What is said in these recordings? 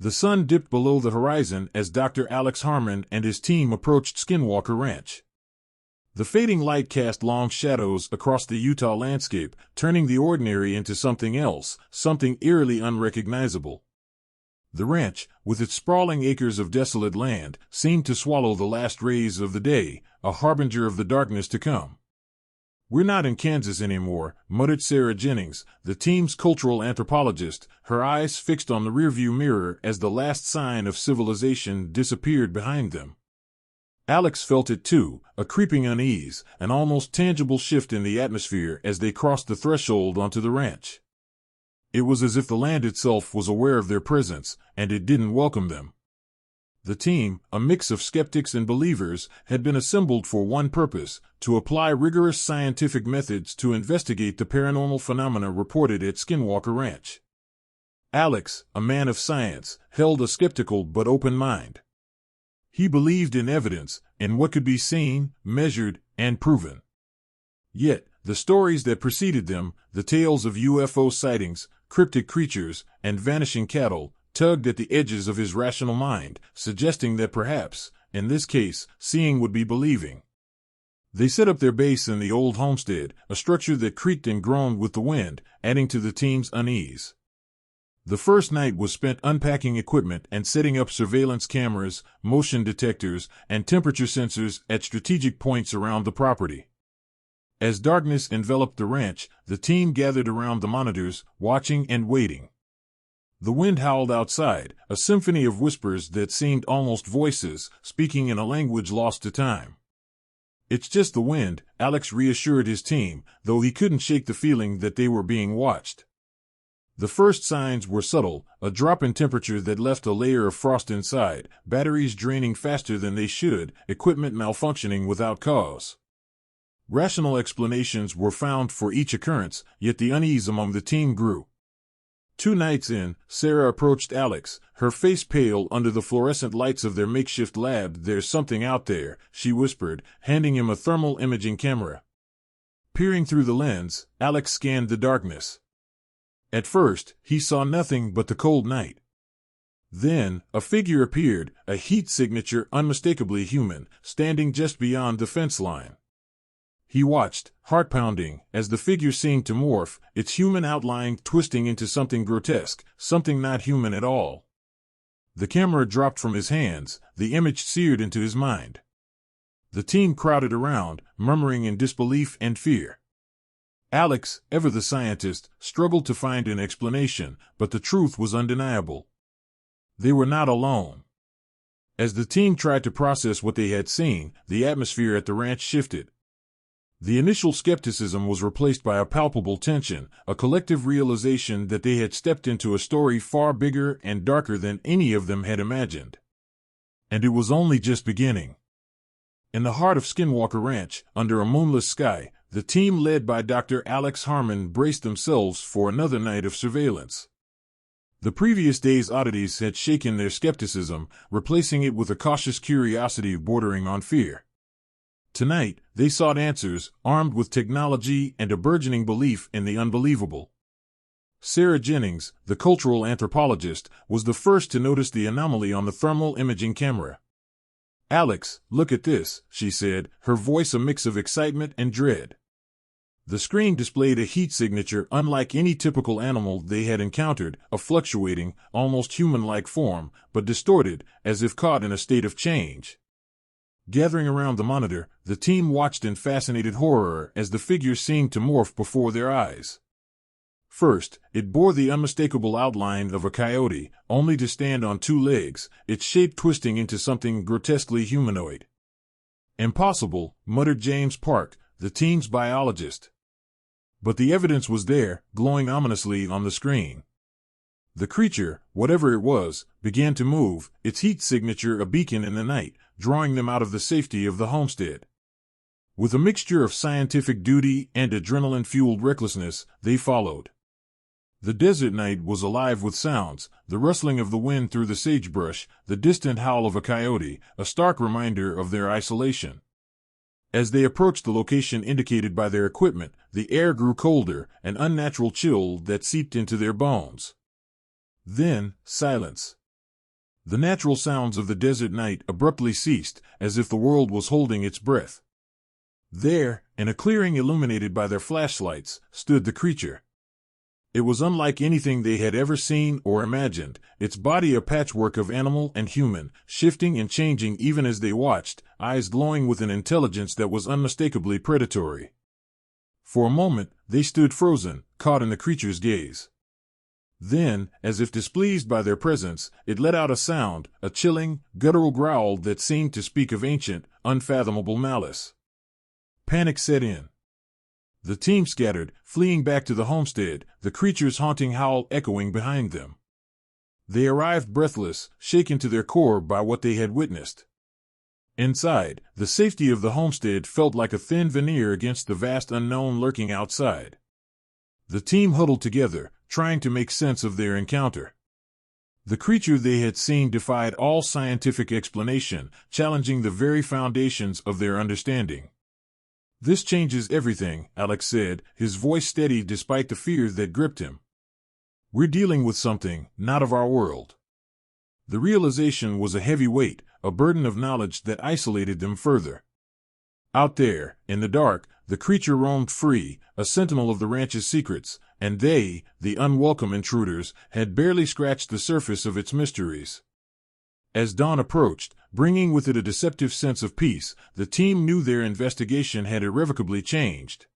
The sun dipped below the horizon as Dr. Alex Harmon and his team approached Skinwalker Ranch. The fading light cast long shadows across the Utah landscape, turning the ordinary into something else, something eerily unrecognizable. The ranch, with its sprawling acres of desolate land, seemed to swallow the last rays of the day, a harbinger of the darkness to come. "We're not in Kansas anymore," muttered Sarah Jennings, the team's cultural anthropologist, her eyes fixed on the rearview mirror as the last sign of civilization disappeared behind them. Alex felt it too, a creeping unease, an almost tangible shift in the atmosphere as they crossed the threshold onto the ranch. It was as if the land itself was aware of their presence, and it didn't welcome them. The team, a mix of skeptics and believers, had been assembled for one purpose: to apply rigorous scientific methods to investigate the paranormal phenomena reported at Skinwalker Ranch. Alex, a man of science, held a skeptical but open mind. He believed in evidence, in what could be seen, measured, and proven. Yet, the stories that preceded them, the tales of UFO sightings, cryptic creatures, and vanishing cattle, tugged at the edges of his rational mind, suggesting that perhaps, in this case, seeing would be believing. They set up their base in the old homestead, a structure that creaked and groaned with the wind, adding to the team's unease. The first night was spent unpacking equipment and setting up surveillance cameras, motion detectors, and temperature sensors at strategic points around the property. As darkness enveloped the ranch, the team gathered around the monitors, watching and waiting. The wind howled outside, a symphony of whispers that seemed almost voices, speaking in a language lost to time. "It's just the wind," Alex reassured his team, though he couldn't shake the feeling that they were being watched. The first signs were subtle, a drop in temperature that left a layer of frost inside, batteries draining faster than they should, equipment malfunctioning without cause. Rational explanations were found for each occurrence, yet the unease among the team grew. 2 nights in, Sarah approached Alex, her face pale under the fluorescent lights of their makeshift lab. "There's something out there," she whispered, handing him a thermal imaging camera. Peering through the lens, Alex scanned the darkness. At first, he saw nothing but the cold night. Then, a figure appeared, a heat signature unmistakably human, standing just beyond the fence line. He watched, heart pounding, as the figure seemed to morph, its human outline twisting into something grotesque, something not human at all. The camera dropped from his hands, the image seared into his mind. The team crowded around, murmuring in disbelief and fear. Alex, ever the scientist, struggled to find an explanation, but the truth was undeniable. They were not alone. As the team tried to process what they had seen, the atmosphere at the ranch shifted. The initial skepticism was replaced by a palpable tension, a collective realization that they had stepped into a story far bigger and darker than any of them had imagined. And it was only just beginning. In the heart of Skinwalker Ranch, under a moonless sky, the team led by Dr. Alex Harmon braced themselves for another night of surveillance. The previous day's oddities had shaken their skepticism, replacing it with a cautious curiosity bordering on fear. Tonight, they sought answers, armed with technology and a burgeoning belief in the unbelievable. Sarah Jennings, the cultural anthropologist, was the first to notice the anomaly on the thermal imaging camera. "Alex, look at this," she said, her voice a mix of excitement and dread. The screen displayed a heat signature unlike any typical animal they had encountered, a fluctuating, almost human-like form, but distorted, as if caught in a state of change. Gathering around the monitor, the team watched in fascinated horror as the figure seemed to morph before their eyes. First, it bore the unmistakable outline of a coyote, only to stand on 2 legs, its shape twisting into something grotesquely humanoid. "Impossible," muttered James Park, the team's biologist. But the evidence was there, glowing ominously on the screen. The creature, whatever it was, began to move, its heat signature a beacon in the night, drawing them out of the safety of the homestead. With a mixture of scientific duty and adrenaline-fueled recklessness, they followed. The desert night was alive with sounds, the rustling of the wind through the sagebrush, the distant howl of a coyote, a stark reminder of their isolation. As they approached the location indicated by their equipment, the air grew colder, an unnatural chill that seeped into their bones. Then, silence. The natural sounds of the desert night abruptly ceased, as if the world was holding its breath. There, in a clearing illuminated by their flashlights, stood the creature. It was unlike anything they had ever seen or imagined, its body a patchwork of animal and human, shifting and changing even as they watched, eyes glowing with an intelligence that was unmistakably predatory. For a moment, they stood frozen, caught in the creature's gaze. Then, as if displeased by their presence, it let out a sound, a chilling, guttural growl that seemed to speak of ancient, unfathomable malice. Panic set in. The team scattered, fleeing back to the homestead, the creature's haunting howl echoing behind them. They arrived breathless, shaken to their core by what they had witnessed. Inside, the safety of the homestead felt like a thin veneer against the vast unknown lurking outside. The team huddled together, trying to make sense of their encounter. The creature they had seen defied all scientific explanation, challenging the very foundations of their understanding. "This changes everything," Alex said, his voice steady despite the fear that gripped him. "We're dealing with something, not of our world." The realization was a heavy weight, a burden of knowledge that isolated them further. Out there, in the dark, the creature roamed free, a sentinel of the ranch's secrets, and they, the unwelcome intruders, had barely scratched the surface of its mysteries. As dawn approached, bringing with it a deceptive sense of peace, the team knew their investigation had irrevocably changed.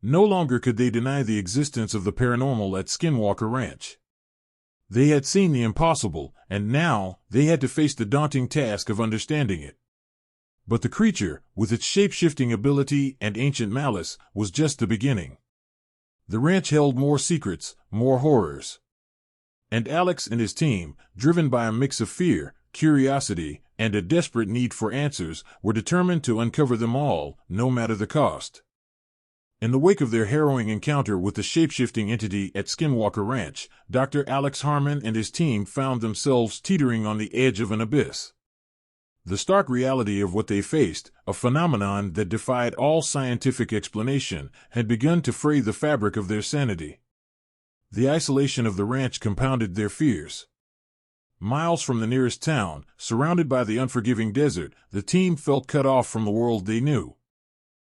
No longer could they deny the existence of the paranormal at Skinwalker Ranch. They had seen the impossible, and now they had to face the daunting task of understanding it. But the creature, with its shape-shifting ability and ancient malice, was just the beginning. The ranch held more secrets, more horrors. And Alex and his team, driven by a mix of fear, curiosity, and a desperate need for answers, were determined to uncover them all, no matter the cost. In the wake of their harrowing encounter with the shape-shifting entity at Skinwalker Ranch, Dr. Alex Harmon and his team found themselves teetering on the edge of an abyss. The stark reality of what they faced, a phenomenon that defied all scientific explanation, had begun to fray the fabric of their sanity. The isolation of the ranch compounded their fears. Miles from the nearest town, surrounded by the unforgiving desert, the team felt cut off from the world they knew.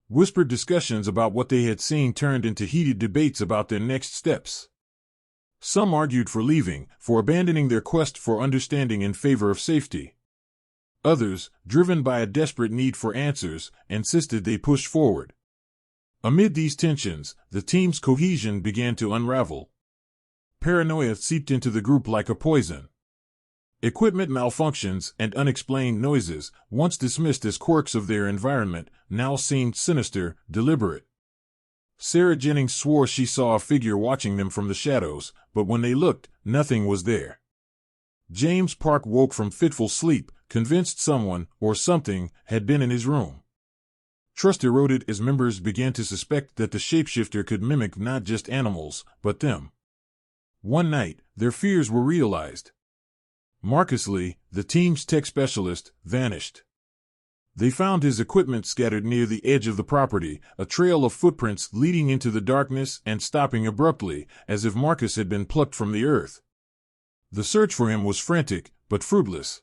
Whispered discussions about what they had seen turned into heated debates about their next steps. Some argued for leaving, for abandoning their quest for understanding in favor of safety. Others, driven by a desperate need for answers, insisted they push forward. Amid these tensions, the team's cohesion began to unravel. Paranoia seeped into the group like a poison. Equipment malfunctions and unexplained noises, once dismissed as quirks of their environment, now seemed sinister, deliberate. Sarah Jennings swore she saw a figure watching them from the shadows, but when they looked, nothing was there. James Park woke from fitful sleep, convinced someone, or something, had been in his room. Trust eroded as members began to suspect that the shapeshifter could mimic not just animals, but them. One night, their fears were realized. Marcus Lee, the team's tech specialist, vanished. They found his equipment scattered near the edge of the property, a trail of footprints leading into the darkness and stopping abruptly, as if Marcus had been plucked from the earth. The search for him was frantic, but fruitless.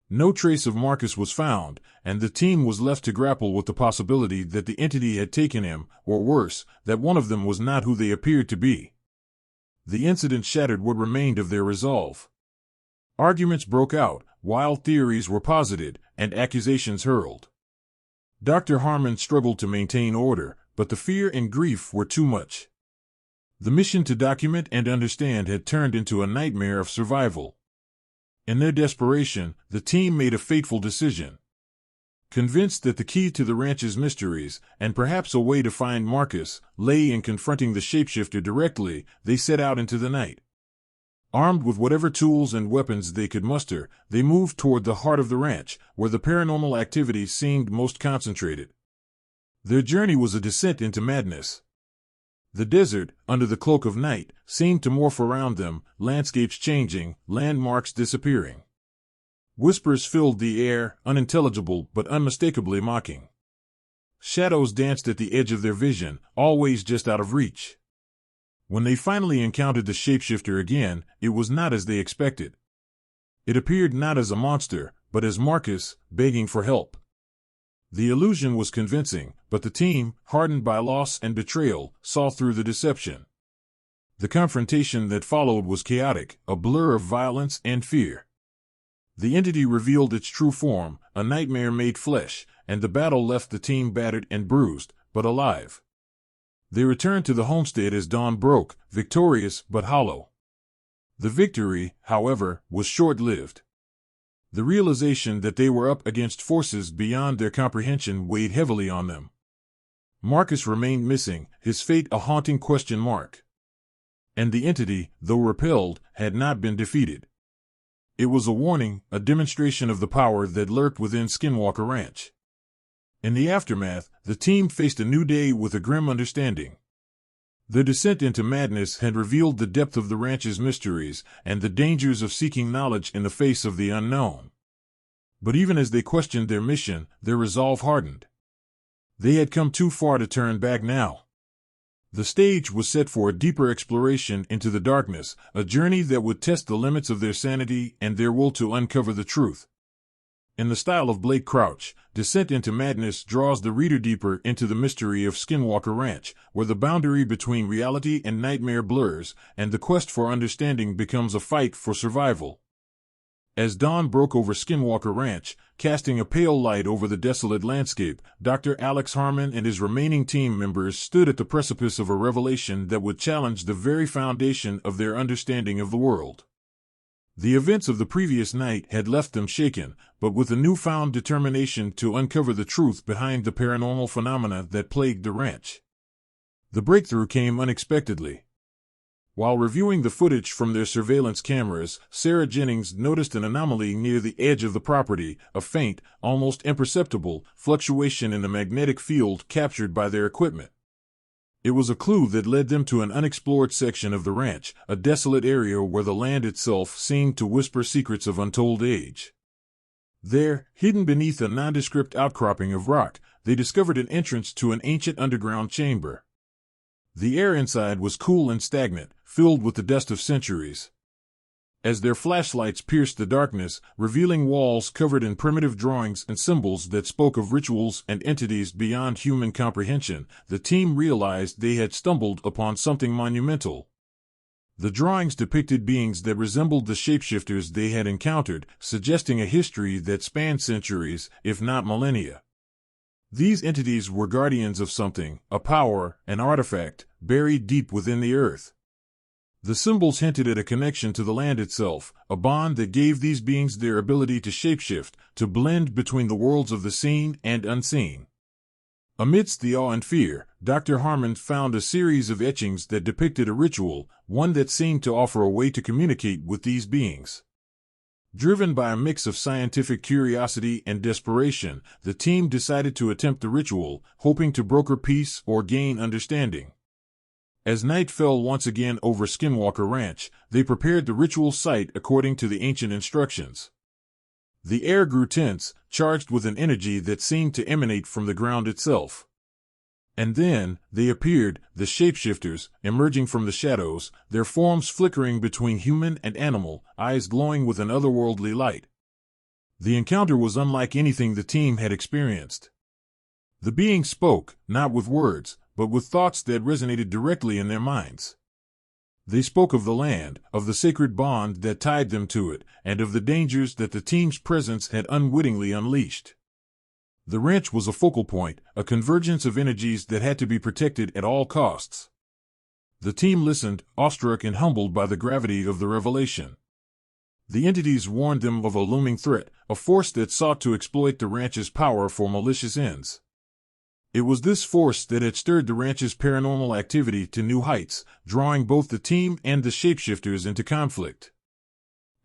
No trace of Marcus was found, and the team was left to grapple with the possibility that the entity had taken him, or worse, that one of them was not who they appeared to be. The incident shattered what remained of their resolve. Arguments broke out, wild theories were posited, and accusations hurled. Dr. Harmon struggled to maintain order, but the fear and grief were too much. The mission to document and understand had turned into a nightmare of survival. In their desperation, the team made a fateful decision. Convinced that the key to the ranch's mysteries, and perhaps a way to find Marcus, lay in confronting the shapeshifter directly, they set out into the night. Armed with whatever tools and weapons they could muster, they moved toward the heart of the ranch, where the paranormal activity seemed most concentrated. Their journey was a descent into madness. The desert, under the cloak of night, seemed to morph around them, landscapes changing, landmarks disappearing. Whispers filled the air, unintelligible but unmistakably mocking. Shadows danced at the edge of their vision, always just out of reach. When they finally encountered the shapeshifter again, it was not as they expected. It appeared not as a monster, but as Marcus, begging for help. The illusion was convincing, but the team, hardened by loss and betrayal, saw through the deception. The confrontation that followed was chaotic, a blur of violence and fear. The entity revealed its true form, a nightmare made flesh, and the battle left the team battered and bruised, but alive. They returned to the homestead as dawn broke, victorious but hollow. The victory, however, was short-lived. The realization that they were up against forces beyond their comprehension weighed heavily on them. Marcus remained missing, his fate a haunting question mark. And the entity, though repelled, had not been defeated. It was a warning, a demonstration of the power that lurked within Skinwalker Ranch. In the aftermath, the team faced a new day with a grim understanding. The descent into madness had revealed the depth of the ranch's mysteries and the dangers of seeking knowledge in the face of the unknown. But even as they questioned their mission, their resolve hardened. They had come too far to turn back now. The stage was set for a deeper exploration into the darkness, a journey that would test the limits of their sanity and their will to uncover the truth. In the style of Blake Crouch, Descent into Madness draws the reader deeper into the mystery of Skinwalker Ranch, where the boundary between reality and nightmare blurs, and the quest for understanding becomes a fight for survival. As dawn broke over Skinwalker Ranch, casting a pale light over the desolate landscape, Dr. Alex Harmon and his remaining team members stood at the precipice of a revelation that would challenge the very foundation of their understanding of the world. The events of the previous night had left them shaken, but with a newfound determination to uncover the truth behind the paranormal phenomena that plagued the ranch. The breakthrough came unexpectedly. While reviewing the footage from their surveillance cameras, Sarah Jennings noticed an anomaly near the edge of the property, a faint, almost imperceptible, fluctuation in the magnetic field captured by their equipment. It was a clue that led them to an unexplored section of the ranch, a desolate area where the land itself seemed to whisper secrets of untold age. There, hidden beneath a nondescript outcropping of rock, they discovered an entrance to an ancient underground chamber. The air inside was cool and stagnant, filled with the dust of centuries. As their flashlights pierced the darkness, revealing walls covered in primitive drawings and symbols that spoke of rituals and entities beyond human comprehension, the team realized they had stumbled upon something monumental. The drawings depicted beings that resembled the shapeshifters they had encountered, suggesting a history that spanned centuries, if not millennia. These entities were guardians of something, a power, an artifact, buried deep within the earth. The symbols hinted at a connection to the land itself, a bond that gave these beings their ability to shapeshift, to blend between the worlds of the seen and unseen. Amidst the awe and fear, Dr. Harmon found a series of etchings that depicted a ritual, one that seemed to offer a way to communicate with these beings. Driven by a mix of scientific curiosity and desperation, the team decided to attempt the ritual, hoping to broker peace or gain understanding. As night fell once again over Skinwalker Ranch, they prepared the ritual site according to the ancient instructions. The air grew tense, charged with an energy that seemed to emanate from the ground itself. And then, they appeared, the shapeshifters, emerging from the shadows, their forms flickering between human and animal, eyes glowing with an otherworldly light. The encounter was unlike anything the team had experienced. The beings spoke, not with words, but with thoughts that resonated directly in their minds. They spoke of the land, of the sacred bond that tied them to it, and of the dangers that the team's presence had unwittingly unleashed. The ranch was a focal point, a convergence of energies that had to be protected at all costs. The team listened, awestruck and humbled by the gravity of the revelation. The entities warned them of a looming threat, a force that sought to exploit the ranch's power for malicious ends. It was this force that had stirred the ranch's paranormal activity to new heights, drawing both the team and the shapeshifters into conflict.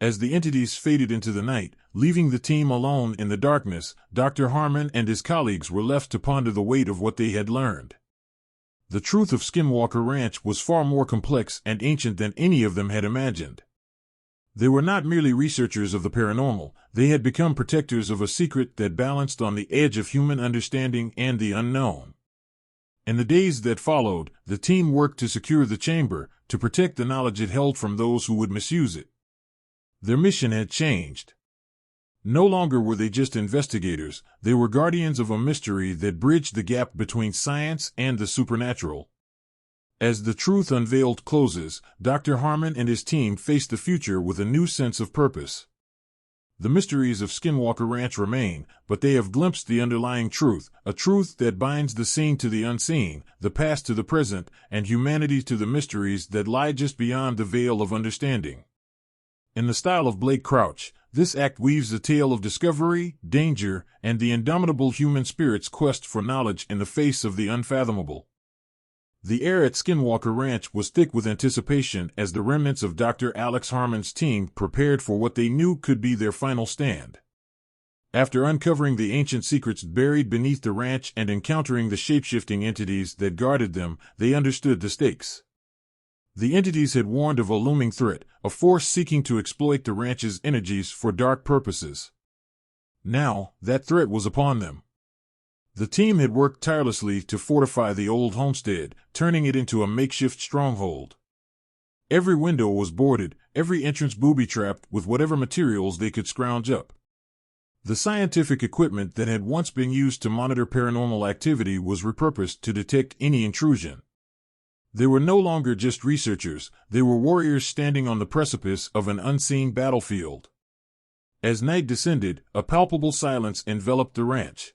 As the entities faded into the night, leaving the team alone in the darkness, Dr. Harmon and his colleagues were left to ponder the weight of what they had learned. The truth of Skinwalker Ranch was far more complex and ancient than any of them had imagined. They were not merely researchers of the paranormal, they had become protectors of a secret that balanced on the edge of human understanding and the unknown. In the days that followed, the team worked to secure the chamber, to protect the knowledge it held from those who would misuse it. Their mission had changed. No longer were they just investigators, they were guardians of a mystery that bridged the gap between science and the supernatural. As The Truth Unveiled closes, Dr. Harmon and his team face the future with a new sense of purpose. The mysteries of Skinwalker Ranch remain, but they have glimpsed the underlying truth, a truth that binds the seen to the unseen, the past to the present, and humanity to the mysteries that lie just beyond the veil of understanding. In the style of Blake Crouch, this act weaves a tale of discovery, danger, and the indomitable human spirit's quest for knowledge in the face of the unfathomable. The air at Skinwalker Ranch was thick with anticipation as the remnants of Dr. Alex Harmon's team prepared for what they knew could be their final stand. After uncovering the ancient secrets buried beneath the ranch and encountering the shape-shifting entities that guarded them, they understood the stakes. The entities had warned of a looming threat, a force seeking to exploit the ranch's energies for dark purposes. Now, that threat was upon them. The team had worked tirelessly to fortify the old homestead, turning it into a makeshift stronghold. Every window was boarded, every entrance booby-trapped with whatever materials they could scrounge up. The scientific equipment that had once been used to monitor paranormal activity was repurposed to detect any intrusion. They were no longer just researchers, they were warriors standing on the precipice of an unseen battlefield. As night descended, a palpable silence enveloped the ranch.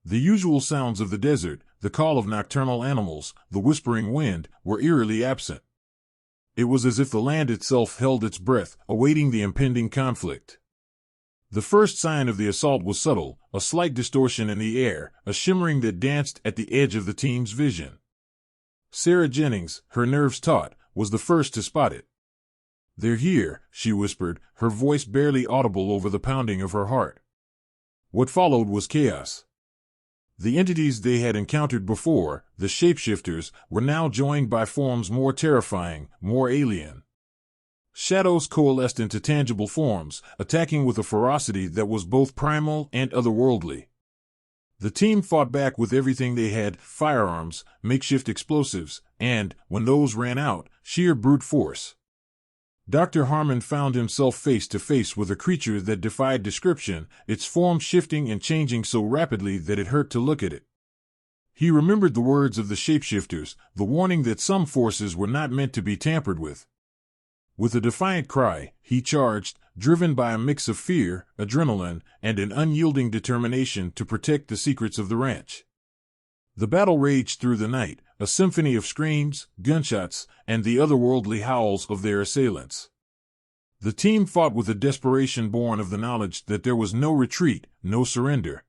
The usual sounds of the desert, the call of nocturnal animals, the whispering wind, were eerily absent. It was as if the land itself held its breath, awaiting the impending conflict. The first sign of the assault was subtle, a slight distortion in the air, a shimmering that danced at the edge of the team's vision. Sarah Jennings, her nerves taut, was the first to spot it. "They're here," she whispered, her voice barely audible over the pounding of her heart. What followed was chaos. The entities they had encountered before, the shapeshifters, were now joined by forms more terrifying, more alien. Shadows coalesced into tangible forms, attacking with a ferocity that was both primal and otherworldly. The team fought back with everything they had, firearms, makeshift explosives, and, when those ran out, sheer brute force. Dr. Harmon found himself face to face with a creature that defied description, its form shifting and changing so rapidly that it hurt to look at it. He remembered the words of the shapeshifters, the warning that some forces were not meant to be tampered with. With a defiant cry, he charged, driven by a mix of fear, adrenaline, and an unyielding determination to protect the secrets of the ranch. The battle raged through the night, a symphony of screams, gunshots, and the otherworldly howls of their assailants. The team fought with a desperation born of the knowledge that there was no retreat, no surrender.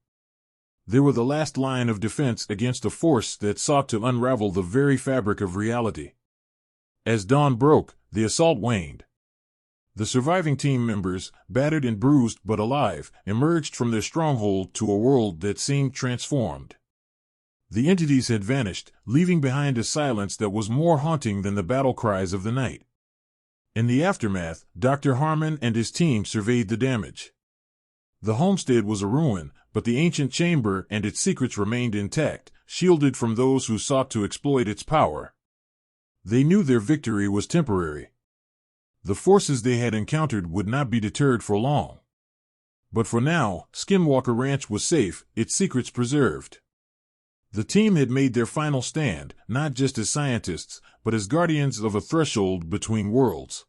They were the last line of defense against a force that sought to unravel the very fabric of reality. As dawn broke, the assault waned. The surviving team members, battered and bruised but alive, emerged from their stronghold to a world that seemed transformed. The entities had vanished, leaving behind a silence that was more haunting than the battle cries of the night. In the aftermath, Dr. Harmon and his team surveyed the damage. The homestead was a ruin, but the ancient chamber and its secrets remained intact, shielded from those who sought to exploit its power. They knew their victory was temporary. The forces they had encountered would not be deterred for long. But for now, Skinwalker Ranch was safe, its secrets preserved. The team had made their final stand, not just as scientists, but as guardians of a threshold between worlds.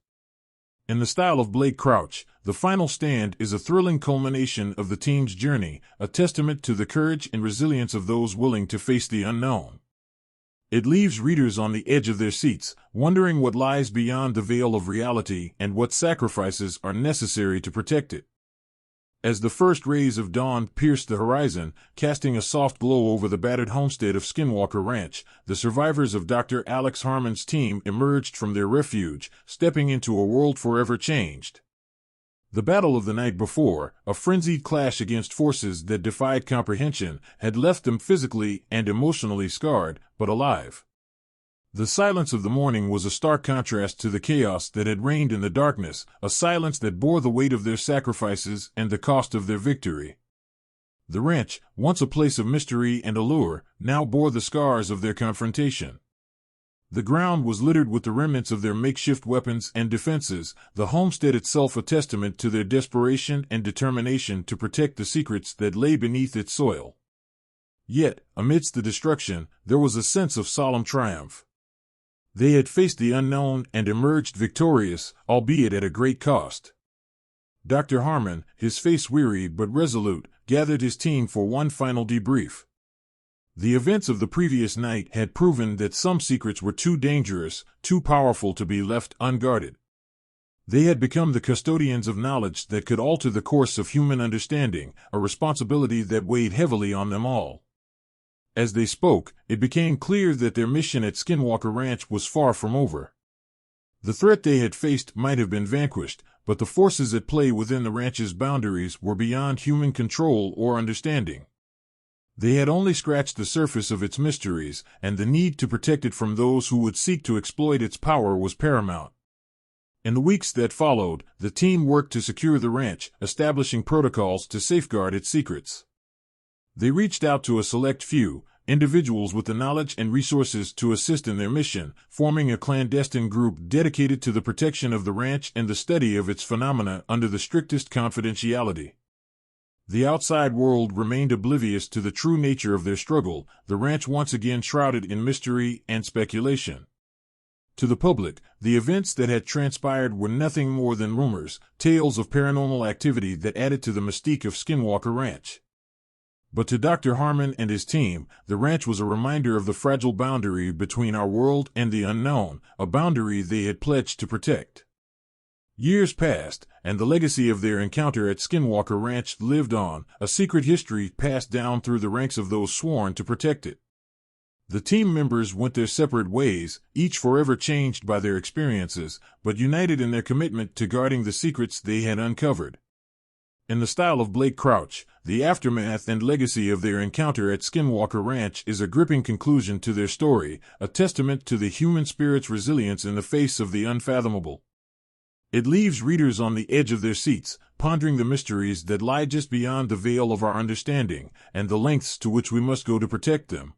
In the style of Blake Crouch, the final stand is a thrilling culmination of the team's journey, a testament to the courage and resilience of those willing to face the unknown. It leaves readers on the edge of their seats, wondering what lies beyond the veil of reality and what sacrifices are necessary to protect it. As the first rays of dawn pierced the horizon, casting a soft glow over the battered homestead of Skinwalker Ranch, the survivors of Dr. Alex Harmon's team emerged from their refuge, stepping into a world forever changed. The battle of the night before, a frenzied clash against forces that defied comprehension, had left them physically and emotionally scarred, but alive. The silence of the morning was a stark contrast to the chaos that had reigned in the darkness, a silence that bore the weight of their sacrifices and the cost of their victory. The ranch, once a place of mystery and allure, now bore the scars of their confrontation. The ground was littered with the remnants of their makeshift weapons and defenses, the homestead itself a testament to their desperation and determination to protect the secrets that lay beneath its soil. Yet, amidst the destruction, there was a sense of solemn triumph. They had faced the unknown and emerged victorious, albeit at a great cost. Dr. Harmon, his face weary but resolute, gathered his team for one final debrief. The events of the previous night had proven that some secrets were too dangerous, too powerful to be left unguarded. They had become the custodians of knowledge that could alter the course of human understanding, a responsibility that weighed heavily on them all. As they spoke, it became clear that their mission at Skinwalker Ranch was far from over. The threat they had faced might have been vanquished, but the forces at play within the ranch's boundaries were beyond human control or understanding. They had only scratched the surface of its mysteries, and the need to protect it from those who would seek to exploit its power was paramount. In the weeks that followed, the team worked to secure the ranch, establishing protocols to safeguard its secrets. They reached out to a select few, individuals with the knowledge and resources to assist in their mission, forming a clandestine group dedicated to the protection of the ranch and the study of its phenomena under the strictest confidentiality. The outside world remained oblivious to the true nature of their struggle, the ranch once again shrouded in mystery and speculation. To the public, the events that had transpired were nothing more than rumors, tales of paranormal activity that added to the mystique of Skinwalker Ranch. But to Dr. Harmon and his team, the ranch was a reminder of the fragile boundary between our world and the unknown, a boundary they had pledged to protect. Years passed, and the legacy of their encounter at Skinwalker Ranch lived on, a secret history passed down through the ranks of those sworn to protect it. The team members went their separate ways, each forever changed by their experiences, but united in their commitment to guarding the secrets they had uncovered. In the style of Blake Crouch, the aftermath and legacy of their encounter at Skinwalker Ranch is a gripping conclusion to their story, a testament to the human spirit's resilience in the face of the unfathomable. It leaves readers on the edge of their seats, pondering the mysteries that lie just beyond the veil of our understanding, and the lengths to which we must go to protect them.